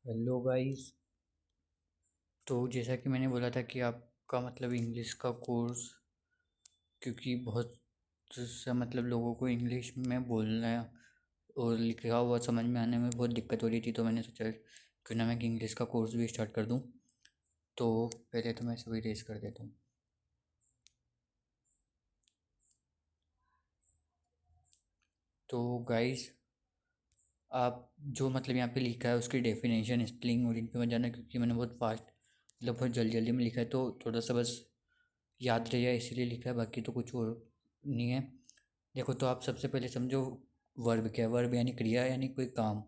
Hello guys. तो जैसा कि मैंने बोला था कि आपका मतलब इंग्लिश का कोर्स, क्योंकि बहुत सा मतलब लोगों को इंग्लिश में बोलना और लिखा हुआ समझ में आने में बहुत दिक्कत हो रही थी, तो मैंने सोचा क्यों ना मैं इंग्लिश का कोर्स भी स्टार्ट कर दूं। तो पहले तो मैं सभी रेस कर देता हूँ। तो गाइस, आप जो मतलब यहाँ पे लिखा है उसकी डेफिनेशन, स्पेलिंग और इन पे मत जाना, क्योंकि मैंने बहुत फास्ट मतलब बहुत जल्दी जल्दी में लिखा है, तो थोड़ा सा बस याद रह जाए इसीलिए लिखा है, बाकी तो कुछ और नहीं है। देखो, तो आप सबसे पहले समझो वर्ब क्या है। वर्ब यानी क्रिया, यानी कोई काम।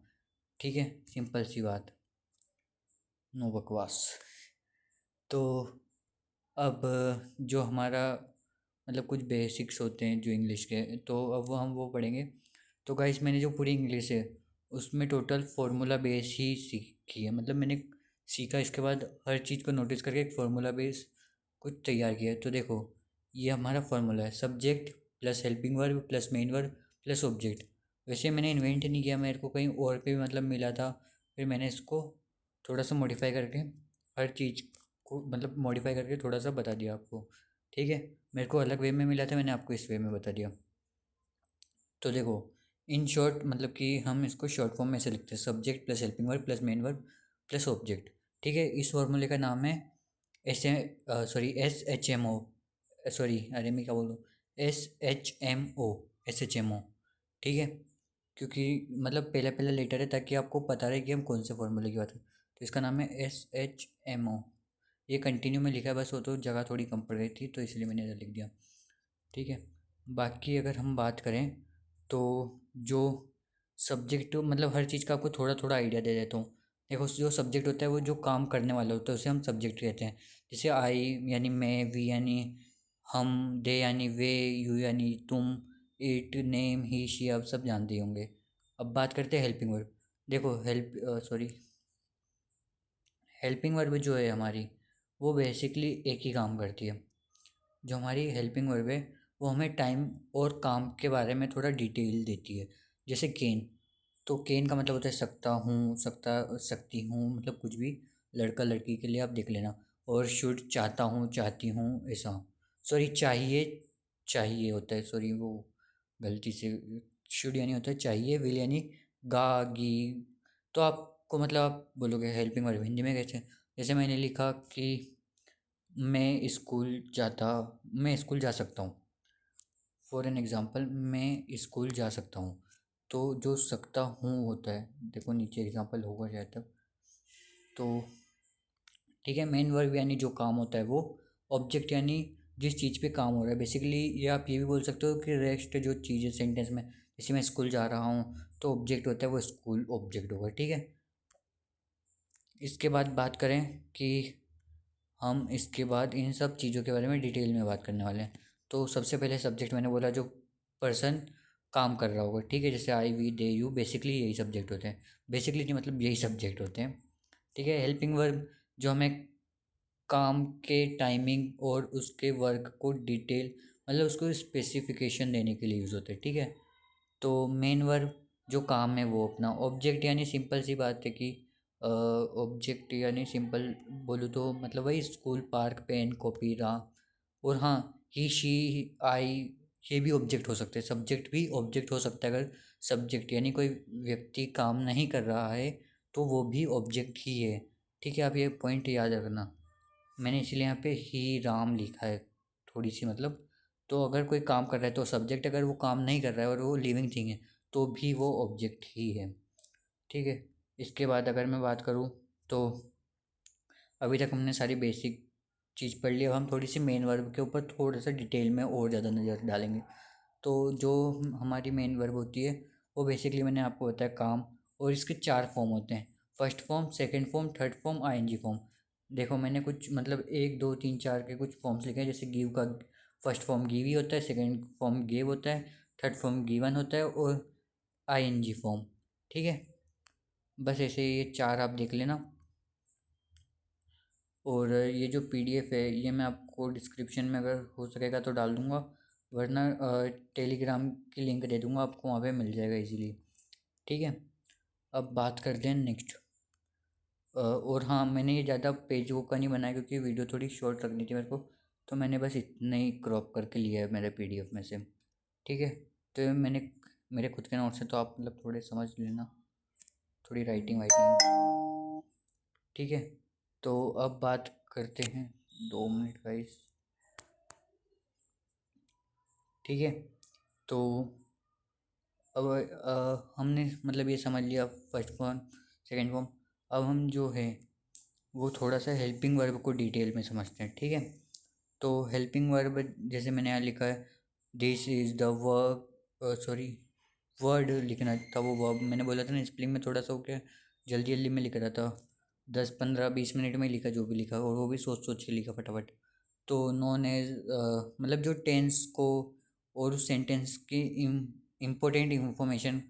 ठीक है, सिंपल सी बात, नो बकवास। तो अब जो हमारा मतलब कुछ बेसिक्स होते हैं जो इंग्लिश के, तो अब हम वो पढ़ेंगे। तो गाइस, मैंने जो पूरी इंग्लिश है उसमें टोटल फार्मूला बेस ही सीखी है, मतलब मैंने सीखा, इसके बाद हर चीज़ को नोटिस करके एक फार्मूला बेस कुछ तैयार किया है। तो देखो, ये हमारा फार्मूला है, subject plus helping verb plus main verb plus object. वैसे मैंने इन्वेंट नहीं किया, मेरे को कहीं और पे भी मतलब मिला था, फिर मैंने इसको थोड़ा सा मॉडिफाई करके हर चीज़ को मतलब मॉडिफाई करके थोड़ा सा बता दिया आपको। ठीक है, मेरे को अलग वे में मिला था, मैंने आपको इस वे में बता दिया। तो देखो, इन शॉर्ट मतलब कि हम इसको शॉर्ट फॉर्म में ऐसे लिखते हैं, subject plus helping verb plus main verb plus object. ठीक है, इस फॉर्मूले का नाम है SHMO। सॉरी, अरे मैं क्या बोल रहा हूँ, SHMO, SHMO। ठीक है, क्योंकि मतलब पहला पहला लेटर है, ताकि आपको पता रहे कि हम कौन से फॉर्मूले की बात करें। तो इसका नाम है SHMO। ये कंटिन्यू में लिखा है, बस वो तो जगह थोड़ी कम पड़ गई थी, तो इसलिए मैंने इधर लिख दिया। ठीक है, बाकी अगर हम बात करें तो जो सब्जेक्ट मतलब हर चीज़ का आपको थोड़ा थोड़ा आइडिया दे देता हूँ। देखो, जो सब्जेक्ट होता है वो जो काम करने वाला होता है उसे हम सब्जेक्ट कहते हैं। जैसे आई यानी मैं, वी यानी हम, दे यानी वे, यू यानी तुम, इट, नेम, ही, शी, आप सब जानते ही होंगे। अब बात करते हैं हेल्पिंग वर्ब। देखो, हेल्पिंग वर्ब जो है हमारी, वो बेसिकली एक ही काम करती है। जो हमारी हेल्पिंग वर्ब है वो हमें टाइम और काम के बारे में थोड़ा डिटेल देती है। जैसे केन, तो केन का मतलब होता है सकता हूँ, सकती हूँ, मतलब कुछ भी, लड़का लड़की के लिए आप देख लेना। और शुड, चाहता हूँ, चाहती हूँ, ऐसा। सॉरी, चाहिए, चाहिए होता है, सॉरी वो गलती से, शुड यानी होता है चाहिए, विल यानी गागी। तो आपको मतलब आप बोलोगे हेल्पिंग वर्ब हिंदी में कैसे। जैसे मैंने लिखा कि मैं स्कूल जा सकता हूँ। फॉर एन एग्ज़ाम्पल, मैं स्कूल जा सकता हूँ। तो जो सकता हूँ होता है, देखो नीचे एग्ज़ाम्पल होगा शायद तक। तो ठीक है, मेन वर्ब यानी जो काम होता है वो, ऑब्जेक्ट यानी जिस चीज़ पे काम हो रहा है बेसिकली। ये आप ये भी बोल सकते हो कि रेस्ट जो चीज़ है सेंटेंस में, जैसे मैं स्कूल जा रहा हूँ, तो ऑब्जेक्ट होता है वो स्कूल ऑब्जेक्ट होगा। ठीक है, इसके बाद बात करें कि हम इसके बाद इन सब चीज़ों के बारे में डिटेल में बात करने वाले हैं। तो सबसे पहले सब्जेक्ट मैंने बोला, जो पर्सन काम कर रहा होगा। ठीक है, जैसे आई, वी, दे, यू, बेसिकली यही सब्जेक्ट होते हैं। बेसिकली नहीं, मतलब यही सब्जेक्ट होते हैं। ठीक है, हेल्पिंग वर्ब जो हमें काम के टाइमिंग और उसके वर्क को डिटेल मतलब उसको स्पेसिफिकेशन देने के लिए यूज़ होते हैं। ठीक है, तो मेन वर्ब जो काम है वो अपना, ऑब्जेक्ट यानी सिंपल सी बात है कि ऑब्जेक्ट यानी सिंपल बोलूँ तो मतलब वही स्कूल, पार्क, पेन, कॉपी, रहा। और हाँ, ही, शी, आई, ये भी ऑब्जेक्ट हो सकते हैं। सब्जेक्ट भी ऑब्जेक्ट हो सकता है, अगर सब्जेक्ट यानी कोई व्यक्ति काम नहीं कर रहा है तो वो भी ऑब्जेक्ट ही है। ठीक है, आप ये पॉइंट याद रखना। मैंने इसीलिए यहाँ पे ही राम लिखा है, थोड़ी सी मतलब। तो अगर कोई काम कर रहा है तो सब्जेक्ट, अगर वो काम नहीं कर रहा है और वो लिविंग थिंग है तो भी वो ऑब्जेक्ट ही है। ठीक है, इसके बाद अगर मैं बात करूँ तो अभी तक हमने सारी बेसिक चीज़ पढ़ ली। अब हम थोड़ी सी मेन वर्ब के ऊपर थोड़ा सा डिटेल में और ज़्यादा नज़र डालेंगे। तो जो हमारी मेन वर्ब होती है वो बेसिकली मैंने आपको बताया काम, और इसके चार फॉर्म होते हैं, first form, second form, third form, ING form. देखो, मैंने कुछ मतलब एक दो तीन चार के कुछ फॉर्म्स लिखे हैं। जैसे गिव का फर्स्ट फॉर्म गिव ही होता है, सेकंड फॉर्म गिव होता है, थर्ड फॉर्म गिवन होता है, और आईएनजी फॉर्म। ठीक है, बस ऐसे ये चार आप देख लेना। और ये जो पीडीएफ है ये मैं आपको डिस्क्रिप्शन में अगर हो सकेगा तो डाल दूँगा, वरना टेलीग्राम की लिंक दे दूँगा आपको, वहाँ पे मिल जाएगा इजीली। ठीक है, अब बात करते हैं नेक्स्ट। और हाँ, मैंने ये ज़्यादा पेज वो का नहीं बनाया क्योंकि वीडियो थोड़ी शॉर्ट रखनी थी मेरे को, तो मैंने बस इतना ही क्रॉप करके लिया है मेरे पीडीएफ में से। ठीक है, तो ये मैंने मेरे खुद के नोट्स हैं, तो आप मतलब थोड़े समझ लेना, थोड़ी राइटिंग वाइटिंग। ठीक है, तो अब बात करते हैं, 2 मिनट गाइस। ठीक है, तो अब हमने मतलब ये समझ लिया फर्स्ट फॉर्म सेकंड फॉर्म। अब हम जो है वो थोड़ा सा हेल्पिंग वर्ब को डिटेल में समझते हैं। ठीक है, तो हेल्पिंग वर्ब जैसे मैंने यहाँ लिखा है, this is the verb, sorry word लिखना था, वो वर्ब मैंने बोला था ना, स्पेलिंग में थोड़ा सा हो गया, जल्दी जल्दी में लिख रहा था, 10 15 20 मिनट में लिखा जो भी लिखा, और वो भी सोच सोच के लिखा फटाफट। तो नॉन एज मतलब जो टेंस को और उस सेंटेंस की इम्पोर्टेंट इंफॉर्मेशन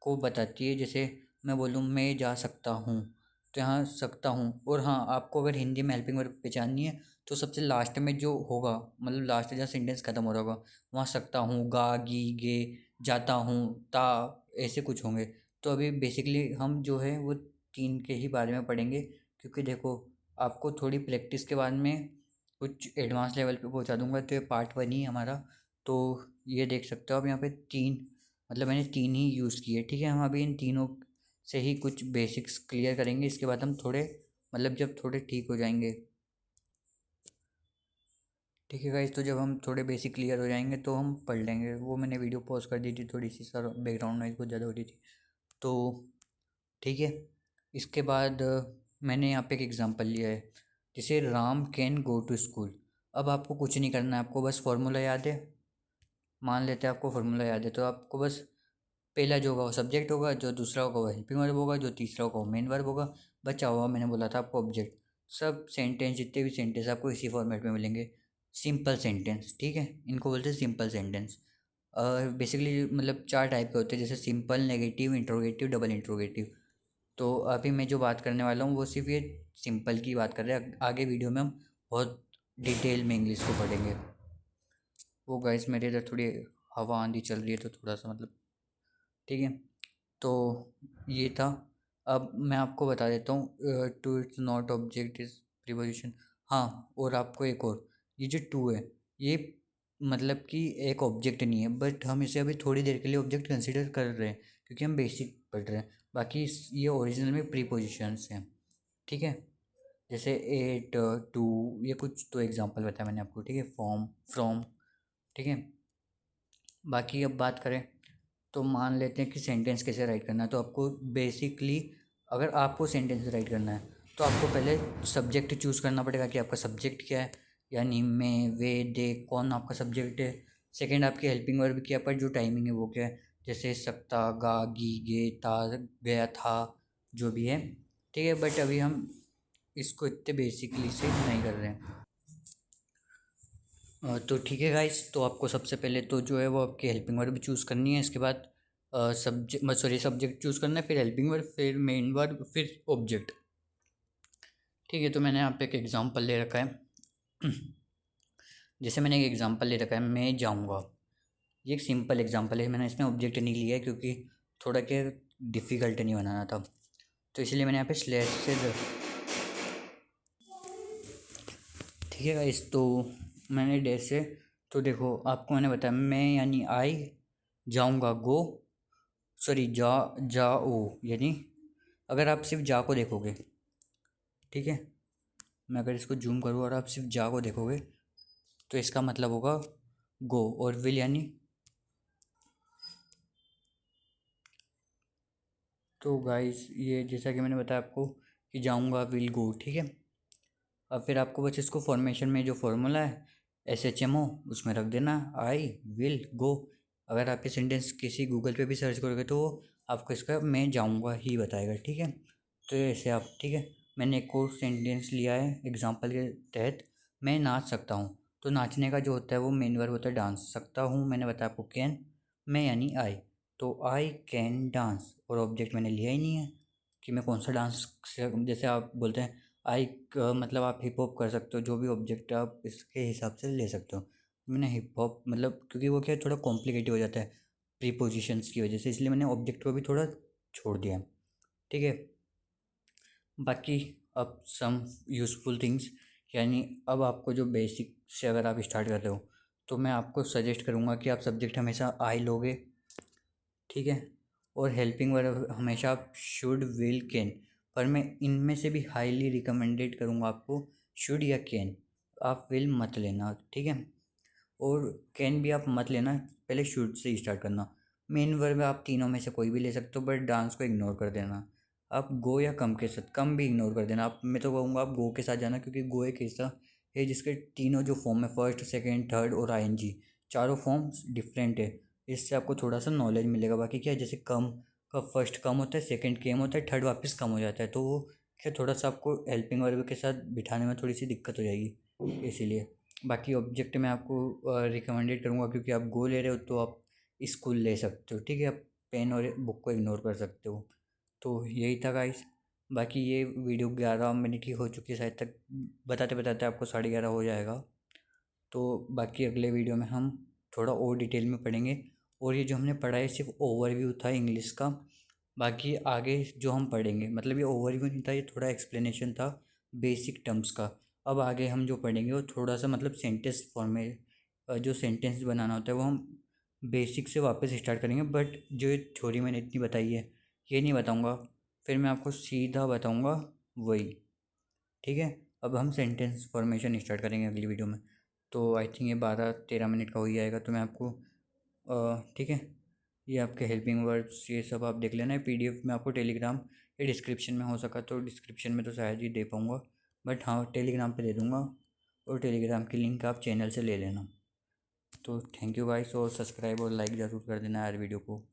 को बताती है। जैसे मैं बोलूँ मैं जा सकता हूँ, तो यहाँ सकता हूँ। और हाँ, आपको अगर हिंदी में हेल्पिंग वर्ब पहचाननी है तो सबसे लास्ट में जो होगा, मतलब लास्ट जहाँ सेंटेंस खत्म हो रहा होगा, वहाँ सकता हूँ, गा गी गे, जाता हूँ, ता, ऐसे कुछ होंगे। तो अभी बेसिकली हम जो है वो 3 के ही बारे में पढ़ेंगे, क्योंकि देखो आपको थोड़ी प्रैक्टिस के बाद में कुछ एडवांस लेवल पे पहुंचा दूंगा। तो ये पार्ट 1 ही हमारा। तो ये देख सकते हो आप यहाँ पे 3, मतलब मैंने 3 ही यूज़ किए। ठीक है, हम अभी इन तीनों से ही कुछ बेसिक्स क्लियर करेंगे, इसके बाद हम थोड़े मतलब जब थोड़े ठीक हो जाएंगे। ठीक है गाइस, तो जब हम थोड़े बेसिक क्लियर हो जाएंगे तो हम पढ़ लेंगे। वो मैंने वीडियो पॉज कर दी थी, थोड़ी सी सर बैकग्राउंड नॉइज़ बहुत ज़्यादा हो रही थी। तो ठीक है, इसके बाद मैंने यहाँ पे एक एग्जांपल लिया है, जैसे Ram can go to school. अब आपको कुछ नहीं करना है, आपको बस फॉर्मूला याद है। मान लेते हैं आपको फॉर्मूला याद है, तो आपको बस पहला जो होगा वो सब्जेक्ट होगा, जो दूसरा होगा वो हेल्पिंग वर्ब होगा, जो तीसरा होगा वो मेन वर्ब होगा। बचा हुआ मैंने बोला था आपको ऑब्जेक्ट। सब सेंटेंस, जितने भी सेंटेंस आपको इसी फॉर्मेट में मिलेंगे, सिंपल सेंटेंस। ठीक है, इनको बोलते हैं सिंपल सेंटेंस। बेसिकली मतलब 4 टाइप के होते हैं, जैसे simple, negative, interrogative, double interrogative. तो अभी मैं जो बात करने वाला हूँ वो सिर्फ ये सिंपल की बात कर रहे हैं। आगे वीडियो में हम बहुत डिटेल में इंग्लिश को पढ़ेंगे। वो गाइस मेरे इधर थोड़ी हवा आंधी चल रही है, तो थोड़ा सा मतलब, ठीक है। तो ये था। अब मैं आपको बता देता हूँ, to it's not object is preposition. हाँ, और आपको एक और, ये जो टू है, ये मतलब कि एक ऑब्जेक्ट नहीं है, बट हम इसे अभी थोड़ी देर के लिए ऑब्जेक्ट कंसिडर कर रहे हैं क्योंकि हम बेसिक पढ़ रहे हैं। बाकी ये ओरिजिनल में प्रीपोजिशंस हैं। ठीक है, जैसे एट, टू, ये कुछ तो एग्जांपल बताया मैंने आपको। ठीक है, फॉर्म, फ्रॉम। ठीक है, बाकी अब बात करें तो मान लेते हैं कि सेंटेंस कैसे राइट करना है। तो आपको बेसिकली अगर आपको सेंटेंस राइट करना है तो आपको पहले सब्जेक्ट चूज़ करना पड़ेगा कि आपका सब्जेक्ट क्या है, यानी मैं, वे, दे, कौन आपका सब्जेक्ट है। सेकंड, आपकी हेल्पिंग वर्ब क्या, पर जो टाइमिंग है वो क्या है, जैसे सकता, गा, गी, गे, था, गया, था, जो भी है। ठीक है, बट अभी हम इसको इतने बेसिकली से नहीं कर रहे हैं। तो ठीक है गाइस, तो आपको सबसे पहले तो जो है वो आपकी हेल्पिंग वर्ब चूज़ करनी है। इसके बाद सब्जेक्ट, सॉरी, सब्जेक्ट चूज़ करना है, फिर हेल्पिंग वर्ब, फिर मेन वर्ब, फिर ऑब्जेक्ट। ठीक है, तो मैंने यहाँ पे एक एग्जांपल ले रखा है। जैसे मैंने एक एग्जांपल ले रखा है, मैं जाऊँगा। ये एक सिंपल एग्जांपल है, मैंने इसमें ऑब्जेक्ट नहीं लिया है क्योंकि थोड़ा क्या डिफ़िकल्ट नहीं बनाना था, तो इसलिए मैंने यहाँ पे स्लैश से ठीक है गाइस, तो मैंने डैश से, तो देखो आपको मैंने बताया, मैं यानी आई, जाऊँगा गो, सॉरी जाओ, यानी अगर आप सिर्फ जा को देखोगे, ठीक है, मैं अगर इसको जूम करूँ और आप सिर्फ जा को देखोगे तो इसका मतलब होगा गो, और विल यानी, तो गाइस ये जैसा कि मैंने बताया आपको कि जाऊँगा, विल गो। ठीक है, अब फिर आपको बस इसको फॉर्मेशन में जो फॉर्मूला है SHMO, उसमें रख देना, आई विल गो। अगर आप ये सेंटेंस किसी गूगल पे भी सर्च करोगे तो वो आपको इसका मैं जाऊँगा ही बताएगा। ठीक है, तो ऐसे आप, ठीक है, मैंने एक और सेंटेंस लिया है एग्जांपल के तहत, मैं नाच सकता हूँ। तो नाचने का जो होता है वो मेन वर्ब होता है डांस। सकता हूँ मैंने बताया आपको कैन, मैं यानी आई, तो आई कैन डांस, और ऑब्जेक्ट मैंने लिया ही नहीं है कि मैं कौन सा डांस, जैसे आप बोलते हैं आई, मतलब आप हिप हॉप कर सकते हो, जो भी ऑब्जेक्ट आप इसके हिसाब से ले सकते हो। मैंने हिप हॉप मतलब, क्योंकि वो क्या है थोड़ा कॉम्प्लिकेटेड हो जाता है प्रीपोजिशंस की वजह से, इसलिए मैंने ऑब्जेक्ट को भी थोड़ा छोड़ दिया है। ठीक है, बाकी अब सम यूज़फुल थिंग्स, यानी अब आपको जो बेसिक से अगर आप स्टार्ट कर रहे हो तो मैं आपको सजेस्ट करूँगा कि आप सब्जेक्ट हमेशा आई लोगे, ठीक है। और हेल्पिंग वर्ब हमेशा आप शुड विल कैन, पर मैं इनमें से भी हाईली रिकमेंडेड करूँगा आपको शुड या कैन। आप विल मत लेना, ठीक है। और कैन भी आप मत लेना, पहले शुड से ही स्टार्ट करना। मेन वर्ब आप तीनों में से कोई भी ले सकते हो, बट डांस को इग्नोर कर देना। आप गो या कम के साथ, कम भी इग्नोर कर देना। आप, मैं तो कहूँगा आप गो के साथ जाना, क्योंकि गो एक ऐसा है जिसके तीनों जो फॉर्म है, फर्स्ट सेकेंड थर्ड और आईएनजी, चारों फॉर्म्स डिफरेंट है। इससे आपको थोड़ा सा नॉलेज मिलेगा। बाकी क्या है, जैसे कम का फर्स्ट कम होता है, सेकेंड केम होता है, थर्ड वापस कम हो जाता है, तो वो क्या थोड़ा सा आपको हेल्पिंग वर्ब के साथ बिठाने में थोड़ी सी दिक्कत हो जाएगी, इसीलिए। बाकी ऑब्जेक्ट मैं आपको रिकमेंडेड करूँगा, क्योंकि आप गो ले रहे हो तो आप स्कूल ले सकते हो, ठीक है। आप पेन और बुक को इग्नोर कर सकते हो। तो यही था गाइस। बाकी ये वीडियो 11 मिनट की हो चुकी है शायद तक, बताते बताते आपको 11:30 हो जाएगा। तो बाकी अगले वीडियो में हम थोड़ा और डिटेल में पढ़ेंगे। और ये जो हमने पढ़ा है सिर्फ ओवरव्यू था इंग्लिश का। बाकी आगे जो हम पढ़ेंगे, मतलब ये ओवरव्यू नहीं था, ये थोड़ा एक्सप्लेनेशन था बेसिक टर्म्स का। अब आगे हम जो पढ़ेंगे वो थोड़ा सा मतलब सेंटेंस फॉर्म में, जो सेंटेंस बनाना होता है वो हम बेसिक से वापस स्टार्ट करेंगे। बट जो ये थ्योरी मैंने इतनी बताई है ये नहीं बताऊँगा, फिर मैं आपको सीधा बताऊँगा वही, ठीक है। अब हम सेंटेंस फॉर्मेशन स्टार्ट करेंगे अगली वीडियो में। तो आई थिंक ये 12-13 मिनट का हो ही जाएगा, तो मैं आपको ठीक है, ये आपके हेल्पिंग वर्ड्स ये सब आप देख लेना है। पीडीएफ में आपको टेलीग्राम या डिस्क्रिप्शन में, हो सका तो डिस्क्रिप्शन में तो शायद ही दे पाऊँगा, बट हाँ टेलीग्राम पे दे दूँगा। और टेलीग्राम की लिंक आप चैनल से ले लेना। तो थैंक यू गाइस, और सब्सक्राइब और लाइक ज़रूर कर देना यार वीडियो को।